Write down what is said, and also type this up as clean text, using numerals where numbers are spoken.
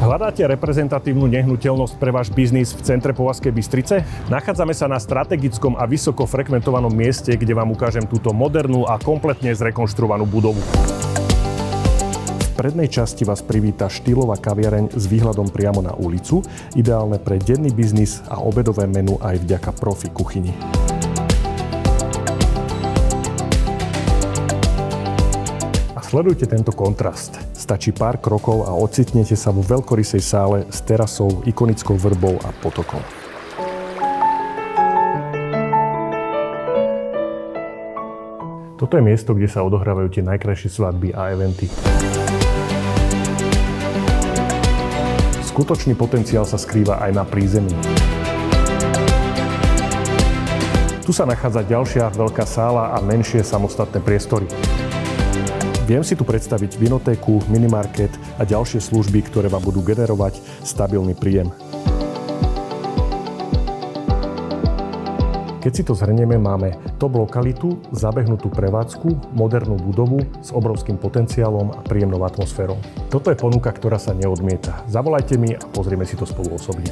Hľadáte reprezentatívnu nehnuteľnosť pre váš biznis v centre Povazkej Bystrice? Nachádzame sa na strategickom a vysoko frekventovanom mieste, kde vám ukážem túto modernú a kompletne zrekonštruovanú budovu. V prednej časti vás privíta štýlová kaviareň s výhľadom priamo na ulicu, ideálne pre denný biznis a obedové menu aj vďaka profi kuchyni. Sledujte tento kontrast. Stačí pár krokov a ocitnete sa vo veľkorysej sále s terasou, ikonickou vrbou a potokom. Toto je miesto, kde sa odohrávajú tie najkrajšie svadby a eventy. Skutočný potenciál sa skrýva aj na prízemí. Tu sa nachádza ďalšia veľká sála a menšie samostatné priestory. Viem si tu predstaviť vinotéku, minimarket a ďalšie služby, ktoré vám budú generovať stabilný príjem. Keď si to zhrnieme, máme top lokalitu, zabehnutú prevádzku, modernú budovu s obrovským potenciálom a príjemnou atmosférou. Toto je ponuka, ktorá sa neodmieta. Zavolajte mi a pozrieme si to spolu osobne.